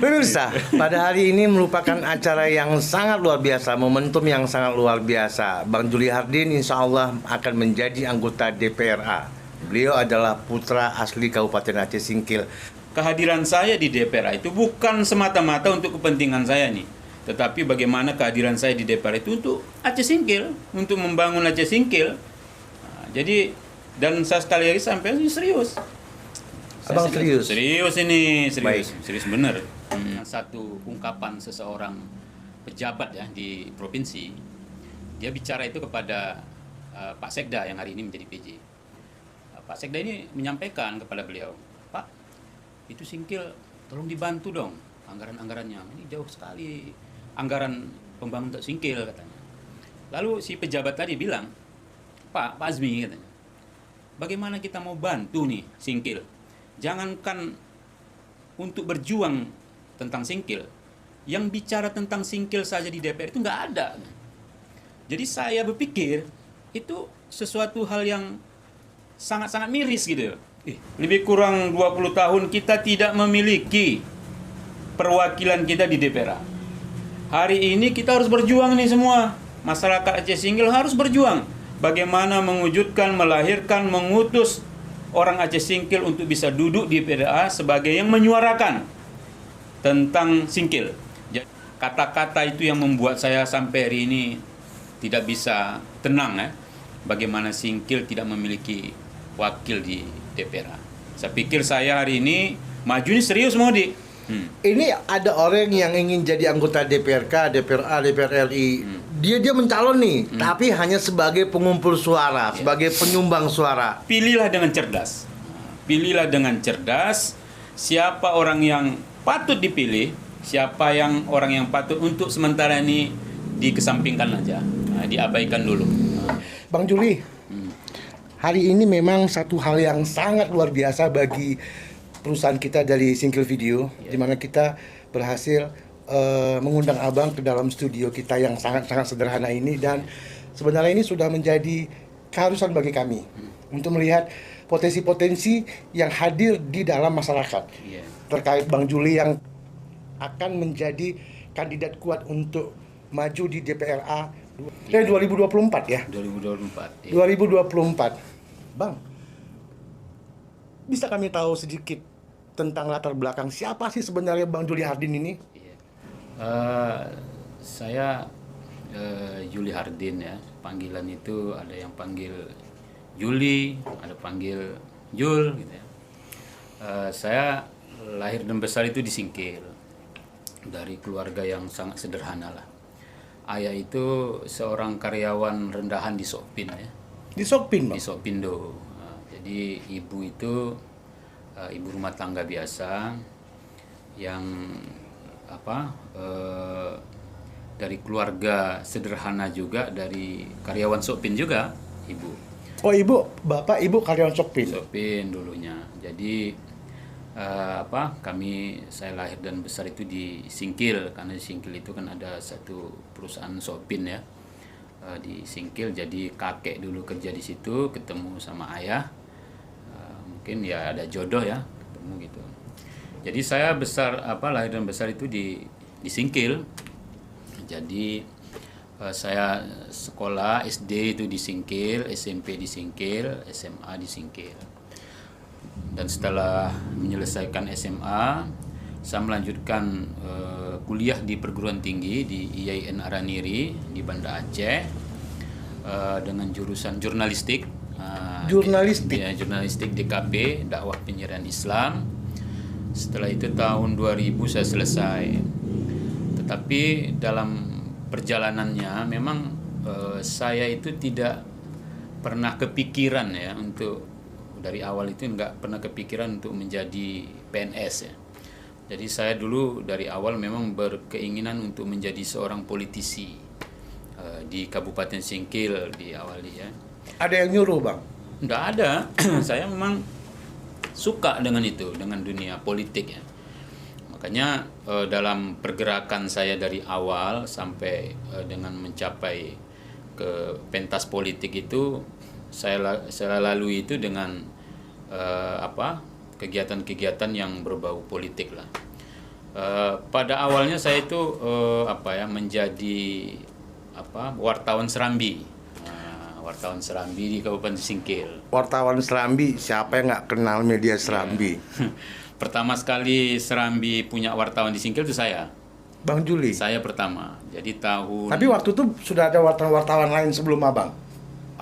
Pemirsa, pada hari ini merupakan acara yang sangat luar biasa, momentum yang sangat luar biasa. Bang Juli Hardin insya Allah akan menjadi anggota DPRA. Beliau adalah putra asli Kabupaten Aceh Singkil. Kehadiran saya di DPRA itu bukan semata-mata untuk kepentingan saya nih, tetapi bagaimana kehadiran saya di DPRA itu untuk Aceh Singkil, untuk membangun Aceh Singkil. Nah, jadi, dan saya sekali lagi sampai serius. Abang serius? Serius ini, serius. Baik. Serius benar. Satu ungkapan seseorang pejabat ya di provinsi, dia bicara itu kepada Pak Sekda yang hari ini menjadi PJ. Pak Sekda ini menyampaikan kepada beliau, Pak, itu Singkil tolong dibantu dong anggaran-anggarannya. Ini jauh sekali anggaran pembangunan untuk Singkil katanya. Lalu si pejabat tadi bilang, Pak Azmi katanya, bagaimana kita mau bantu nih Singkil? Jangankan untuk berjuang tentang Singkil, yang bicara tentang Singkil saja di DPR itu nggak ada. Jadi saya berpikir itu sesuatu hal yang sangat-sangat miris gitu. Lebih kurang 20 tahun kita tidak memiliki perwakilan kita di DPR. Hari ini kita harus berjuang nih semua. Masyarakat Aceh Singkil harus berjuang. Bagaimana mewujudkan, melahirkan, mengutus orang Aceh Singkil untuk bisa duduk di DPRA sebagai yang menyuarakan tentang Singkil. Kata-kata itu yang membuat saya sampai hari ini tidak bisa tenang ya. Bagaimana Singkil tidak memiliki wakil di DPRA. Saya pikir saya hari ini maju ini serius mau di. Ini ada orang yang ingin jadi anggota DPRK, DPRA, DPR RI. Dia mencalon nih, tapi hanya sebagai pengumpul suara, sebagai penyumbang suara. Pilihlah dengan cerdas. Pilihlah dengan cerdas siapa orang yang patut dipilih, siapa yang orang yang patut untuk sementara ini dikesampingkan aja, diabaikan dulu. Bang Juli, hari ini memang satu hal yang sangat luar biasa bagi perusahaan kita dari Singkil Video, di mana kita berhasil mengundang Abang ke dalam studio kita yang sangat-sangat sederhana ini, dan sebenarnya ini sudah menjadi keharusan bagi kami untuk melihat potensi-potensi yang hadir di dalam masyarakat terkait Bang Juli yang akan menjadi kandidat kuat untuk maju di DPRA 2024 ya? 2024. 2024. Bang, bisa kami tahu sedikit tentang latar belakang siapa sih sebenarnya Bang Juli Hardin ini? Saya Juli Hardin ya. Panggilan itu ada yang panggil Juli, ada panggil Jul gitu ya. Saya lahir dan besar itu di Singkil, dari keluarga yang sangat sederhana lah. Ayah itu seorang karyawan rendahan di Sokpin ya. Di Sokpin, Bang? Di Sokpindo. Jadi ibu itu ibu rumah tangga biasa yang dari keluarga sederhana juga, dari karyawan Sokpin juga ibu. Oh, bapak ibu karyawan Sokpin? Sokpin dulunya. Jadi saya lahir dan besar itu di Singkil, karena di Singkil itu kan ada satu perusahaan Sokpin ya di Singkil. Jadi kakek dulu kerja di situ, ketemu sama ayah, mungkin ya ada jodoh ya, ketemu gitu. Jadi saya lahir dan besar itu di Singkil. Jadi saya sekolah SD itu di Singkil, SMP di Singkil, SMA di Singkil. Dan setelah menyelesaikan SMA, saya melanjutkan kuliah di perguruan tinggi di IAIN Araniri di Banda Aceh dengan jurusan jurnalistik. Jurnalistik DKP, dakwah penyiaran Islam. Setelah itu tahun 2000 saya selesai. Tetapi dalam perjalanannya memang saya itu tidak pernah kepikiran ya untuk, dari awal itu nggak pernah kepikiran untuk menjadi PNS ya. Jadi saya dulu dari awal memang berkeinginan untuk menjadi seorang politisi di Kabupaten Singkil di awal ya. Ada yang nyuruh, Bang? Nggak ada. Saya memang suka dengan itu, dengan dunia politik ya. Makanya dalam pergerakan saya dari awal sampai dengan mencapai ke pentas politik itu, saya lalui itu dengan kegiatan-kegiatan yang berbau politik lah. Pada awalnya saya itu menjadi wartawan Serambi. Wartawan Serambi di Kabupaten Singkil. Wartawan Serambi, siapa yang nggak kenal media Serambi? Pertama sekali Serambi punya wartawan di Singkil itu saya. Bang Juli. Saya pertama. Jadi tahun. Tapi waktu itu sudah ada wartawan-wartawan lain sebelum abang?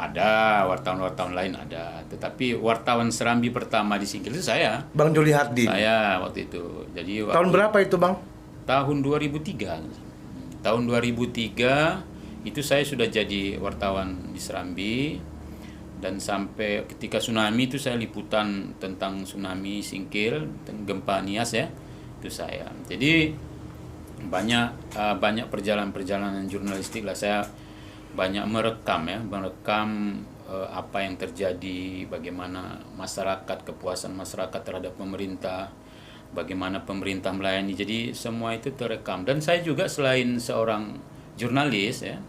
Ada wartawan-wartawan lain ada, tetapi wartawan Serambi pertama di Singkil itu saya. Bang Juli Hardin. Saya waktu itu. Jadi Tahun berapa itu, Bang? Tahun 2003. Tahun 2003 itu saya sudah jadi wartawan di Serambi, dan sampai ketika tsunami itu saya liputan tentang tsunami Singkil dan gempa Nias ya. Itu saya. Jadi banyak perjalanan jurnalistik lah, saya banyak merekam apa yang terjadi, bagaimana masyarakat, kepuasan masyarakat terhadap pemerintah, bagaimana pemerintah melayani. Jadi semua itu terekam. Dan saya juga selain seorang jurnalis ya,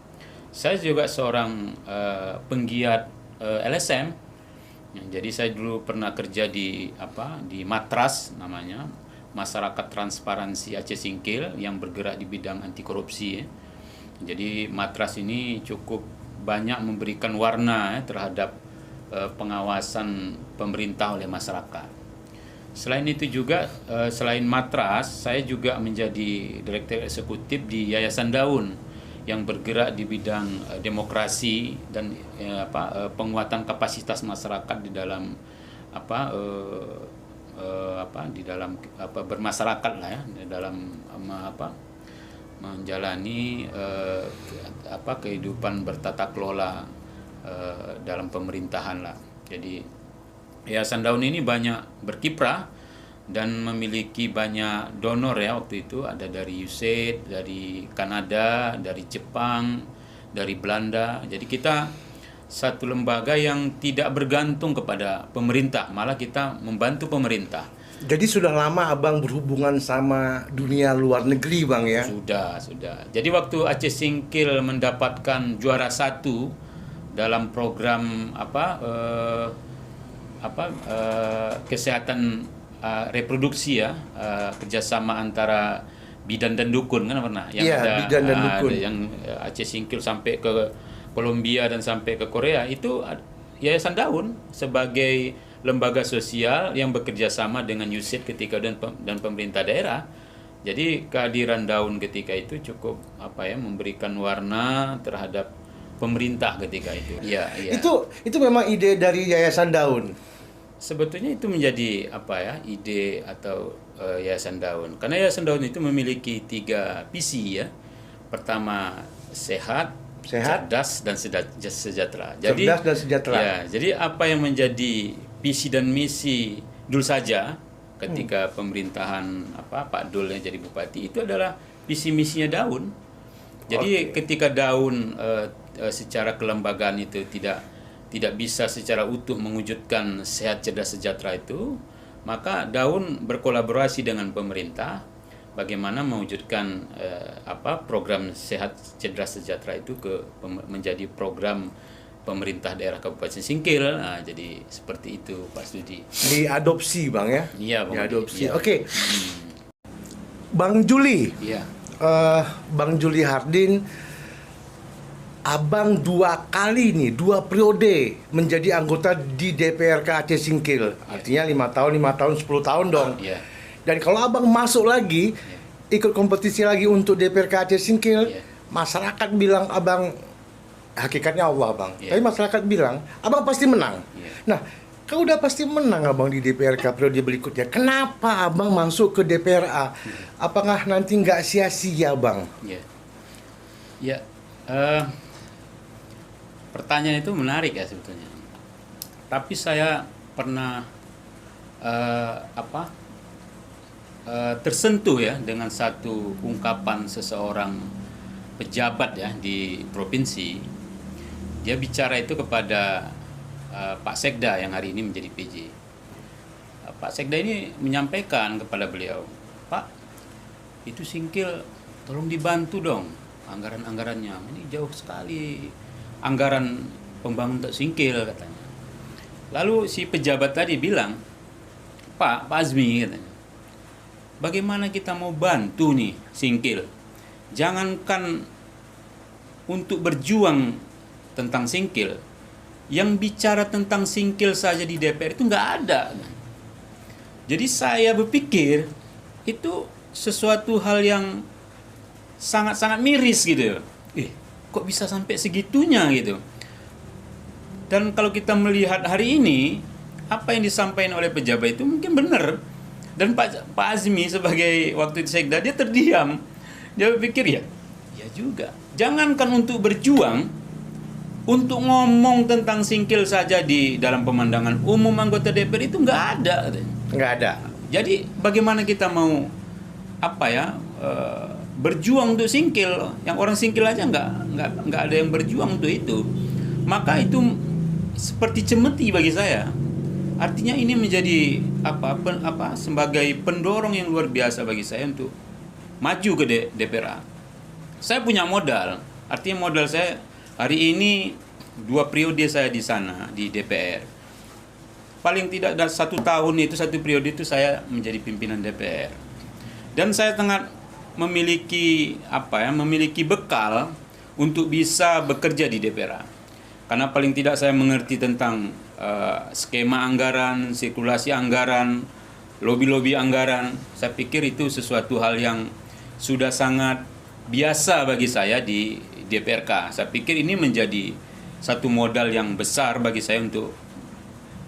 saya juga seorang penggiat LSM. Jadi saya dulu pernah kerja di Matras namanya, Masyarakat Transparansi Aceh Singkil, yang bergerak di bidang anti korupsi ya. Jadi Matras ini cukup banyak memberikan warna terhadap pengawasan pemerintah oleh masyarakat. Selain itu juga, selain Matras, saya juga menjadi direktur eksekutif di Yayasan Daun yang bergerak di bidang demokrasi dan penguatan kapasitas masyarakat di dalam bermasyarakat lah ya, di dalam menjalani kehidupan bertata kelola dalam pemerintahan lah. Jadi Yayasan Daun ini banyak berkiprah dan memiliki banyak donor ya. Waktu itu ada dari USAID, dari Kanada, dari Jepang, dari Belanda. Jadi kita satu lembaga yang tidak bergantung kepada pemerintah, malah kita membantu pemerintah. Jadi sudah lama abang berhubungan sama dunia luar negeri, Bang ya? Sudah. Jadi waktu Aceh Singkil mendapatkan juara 1 dalam program kesehatan reproduksi ya, kerjasama antara bidan dan dukun kan pernah yang ada bidan dan dukun. Ada yang Aceh Singkil sampai ke Kolombia dan sampai ke Korea, itu Yayasan Daun sebagai lembaga sosial yang bekerja sama dengan USAID ketika dan pemerintah daerah. Jadi kehadiran Daun ketika itu cukup memberikan warna terhadap pemerintah ketika itu. Iya. Itu memang ide dari Yayasan Daun. Sebetulnya itu menjadi ide atau Yayasan Daun. Karena Yayasan Daun itu memiliki 3 visi ya. Pertama, sehat, cerdas dan sejahtera. Jadi cerdas dan sejahtera. Ya, jadi apa yang menjadi visi dan misi dulu saja ketika pemerintahan Pak Dul yang jadi bupati, itu adalah visi misinya Daun. Jadi ketika Daun secara kelembagaan itu tidak bisa secara utuh mewujudkan sehat, cerdas, sejahtera itu, maka Daun berkolaborasi dengan pemerintah bagaimana mewujudkan program sehat, cerdas, sejahtera itu menjadi program pemerintah daerah Kabupaten Singkil. Nah, jadi seperti itu Pak Studi. Diadopsi, Bang ya? Iya, Bang. Diadopsi. Iya. Oke. Bang Juli. Iya. Bang Juli Hardin, abang 2 kali nih, 2 periode menjadi anggota di DPRK Aceh Singkil. Artinya 5 tahun, 10 tahun dong. Iya. Dan kalau abang masuk lagi, ikut kompetisi lagi untuk DPRK Aceh Singkil, masyarakat bilang abang, hakikatnya Allah Bang, tapi masyarakat bilang abang pasti menang. Nah, kalau udah pasti menang abang di DPRK periode berikutnya, kenapa abang masuk ke DPRA? Apakah nanti nggak sia-sia Bang? Ya, pertanyaan itu menarik ya sebetulnya. Tapi saya pernah tersentuh ya dengan satu ungkapan seseorang pejabat ya di provinsi. Dia bicara itu kepada Pak Sekda yang hari ini menjadi PJ. Pak Sekda ini menyampaikan kepada beliau, Pak, itu Singkil tolong dibantu dong anggaran-anggarannya. Ini jauh sekali anggaran pembangunan untuk Singkil katanya. Lalu si pejabat tadi bilang, Pak Azmi katanya, bagaimana kita mau bantu nih Singkil. Jangankan untuk berjuang tentang Singkil, yang bicara tentang Singkil saja di DPR itu nggak ada. Jadi saya berpikir itu sesuatu hal yang sangat-sangat miris gitu. Kok bisa sampai segitunya gitu. Dan kalau kita melihat hari ini, apa yang disampaikan oleh pejabat itu mungkin benar. Dan Pak Azmi sebagai waktu itu sekda, dia terdiam. Dia berpikir ya juga. Jangankan untuk berjuang, untuk ngomong tentang Singkil saja di dalam pemandangan umum anggota DPR itu nggak ada. Nggak ada. Jadi bagaimana kita mau berjuang untuk Singkil? Yang orang Singkil aja nggak ada yang berjuang untuk itu. Maka itu seperti cemeti bagi saya. Artinya ini menjadi sebagai pendorong yang luar biasa bagi saya untuk maju ke DPR. Saya punya modal. Artinya modal saya hari ini 2 periode saya di sana di DPR. Paling tidak dalam 1 tahun itu, 1 periode itu saya menjadi pimpinan DPR. Dan saya memiliki bekal untuk bisa bekerja di DPR. Karena paling tidak saya mengerti tentang skema anggaran, sirkulasi anggaran, lobi-lobi anggaran. Saya pikir itu sesuatu hal yang sudah sangat biasa bagi saya di DPRK. Saya pikir ini menjadi satu modal yang besar bagi saya untuk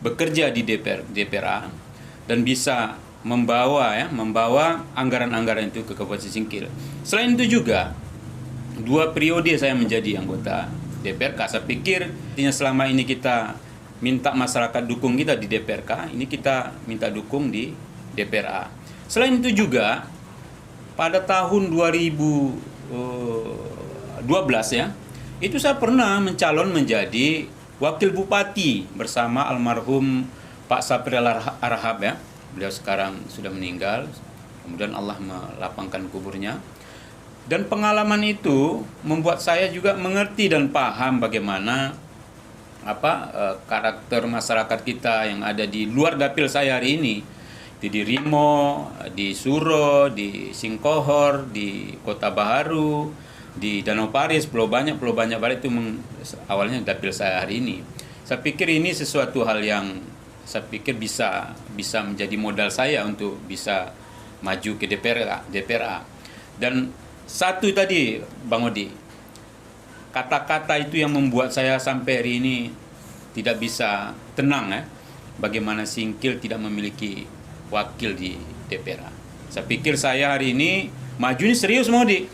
bekerja di DPRA dan bisa membawa anggaran-anggaran itu ke Kabupaten Singkil. Selain itu juga 2 periode saya menjadi anggota DPRK. Saya pikir artinya selama ini kita minta masyarakat dukung kita di DPRK, ini kita minta dukung di DPRA. Selain itu juga pada tahun 2012 ya, itu saya pernah mencalon menjadi wakil bupati bersama almarhum Pak Sapril Arhab ya. Beliau sekarang sudah meninggal, kemudian Allah melapangkan kuburnya. Dan pengalaman itu membuat saya juga mengerti dan paham bagaimana karakter masyarakat kita yang ada di luar dapil saya hari ini. Di Rimo, di Suro, di Singkohor, di Kota Baharu, di Danau Paris, Pulau Banyak Balik itu awalnya dapil saya hari ini. Saya pikir ini sesuatu hal yang saya pikir bisa menjadi modal saya untuk bisa maju ke DPRA. Dan satu tadi Bang Odi, kata-kata itu yang membuat saya sampai hari ini tidak bisa tenang ya. Bagaimana Singkil tidak memiliki wakil di DPRA. Saya pikir saya hari ini maju ini serius Bang Odi.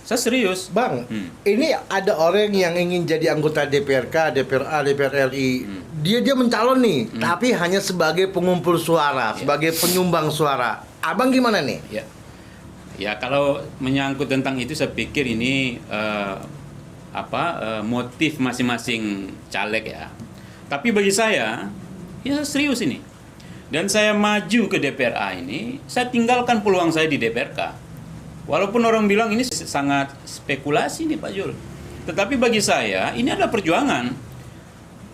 Saya serius. Bang, ini ada orang yang ingin jadi anggota DPRK, DPRA, DPR RI. Dia mencalon nih, tapi hanya sebagai pengumpul suara, sebagai penyumbang suara. Abang gimana nih? Ya kalau menyangkut tentang itu saya pikir ini motif masing-masing caleg ya. Tapi bagi saya, ya serius ini. Dan saya maju ke DPRA ini, saya tinggalkan peluang saya di DPRK. Walaupun orang bilang ini sangat spekulasi nih Pak Jul. Tetapi bagi saya ini adalah perjuangan.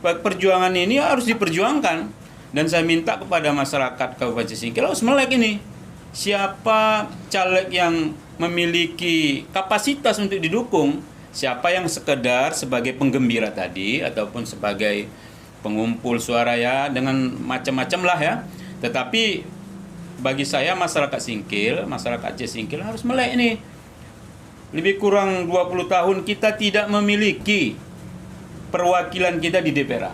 Perjuangan ini harus diperjuangkan. Dan saya minta kepada masyarakat Kabupaten Singkil harus melek ini. Siapa caleg yang memiliki kapasitas untuk didukung, siapa yang sekedar sebagai penggembira tadi ataupun sebagai pengumpul suara ya dengan macam-macam lah ya. Tetapi bagi saya masyarakat Singkil, masyarakat Aceh Singkil harus melek nih. Lebih kurang 20 tahun kita tidak memiliki perwakilan kita di DPRA.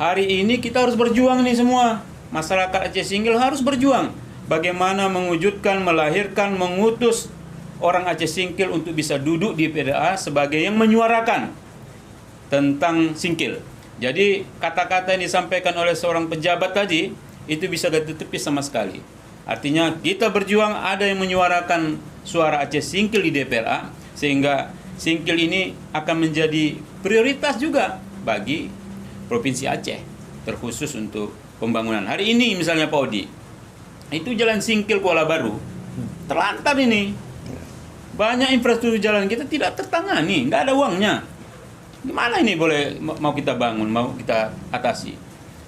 Hari ini kita harus berjuang nih semua. Masyarakat Aceh Singkil harus berjuang. Bagaimana mewujudkan, melahirkan, mengutus orang Aceh Singkil untuk bisa duduk di DPRA sebagai yang menyuarakan tentang Singkil. Jadi kata-kata yang disampaikan oleh seorang pejabat tadi itu bisa ditutupi sama sekali. Artinya kita berjuang, ada yang menyuarakan suara Aceh Singkil di DPRA, sehingga Singkil ini akan menjadi prioritas juga bagi Provinsi Aceh, terkhusus untuk pembangunan. Hari ini misalnya Pak Odi, itu jalan Singkil Kuala Baru terlantar ini. Banyak infrastruktur jalan kita tidak tertangani, nggak ada uangnya. Gimana ini mau kita bangun, mau kita atasi?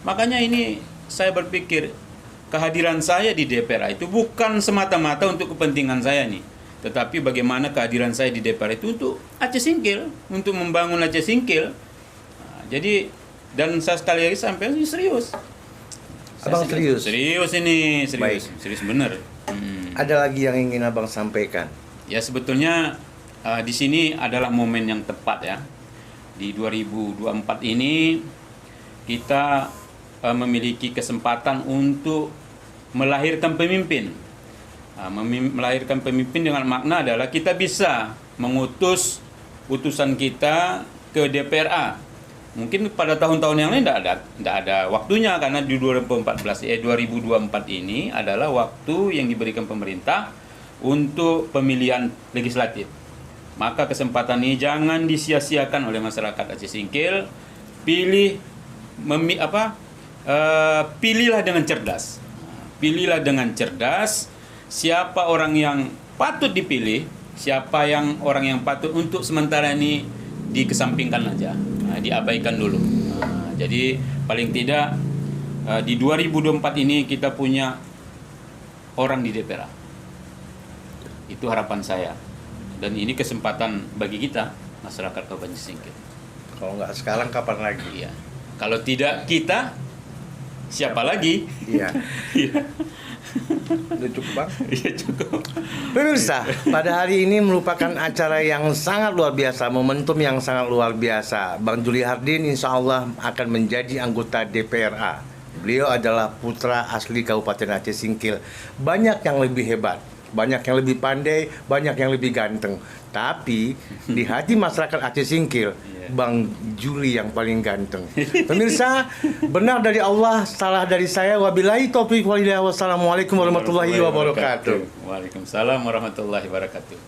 Makanya ini saya berpikir kehadiran saya di DPRA itu bukan semata-mata untuk kepentingan saya nih, tetapi bagaimana kehadiran saya di DPR itu untuk Aceh Singkil, untuk membangun Aceh Singkil. Nah, jadi, dan saya sekali lagi sampaikan ini serius. Abang serius? Serius ini, serius. Baik. Serius bener. Ada lagi yang ingin Abang sampaikan? Ya sebetulnya di sini adalah momen yang tepat ya. Di 2024 ini kita memiliki kesempatan untuk melahirkan pemimpin. Melahirkan pemimpin dengan makna adalah kita bisa mengutus utusan kita ke DPRA. Mungkin pada tahun-tahun yang lain tidak ada waktunya, karena di 2024 ini adalah waktu yang diberikan pemerintah untuk pemilihan legislatif. Maka kesempatan ini jangan disia-siakan oleh masyarakat Aceh Singkil. Pilihlah dengan cerdas. Pilihlah dengan cerdas siapa orang yang patut dipilih, siapa yang orang yang patut untuk sementara ini dikesampingkan aja, diabaikan dulu. Jadi paling tidak di 2024 ini kita punya orang di DPRA. Itu harapan saya. Dan ini kesempatan bagi kita, masyarakat Kabupaten Singkil. Kalau nggak sekarang, kapan lagi? Iya. Kalau tidak kita, siapa lagi? Iya. Udah cukup, Bang? Iya, cukup. Pemirsa, pada hari ini merupakan acara yang sangat luar biasa, momentum yang sangat luar biasa. Bang Juli Hardin insya Allah akan menjadi anggota DPRA. Beliau adalah putra asli Kabupaten Aceh Singkil. Banyak yang lebih hebat, banyak yang lebih pandai, banyak yang lebih ganteng. Tapi di hati masyarakat Aceh Singkil, Bang Juli yang paling ganteng. Pemirsa, benar dari Allah, salah dari saya. Wabillahi taufiq wal hidayah. Wassalamualaikum warahmatullahi wabarakatuh. Waalaikumsalam warahmatullahi wabarakatuh.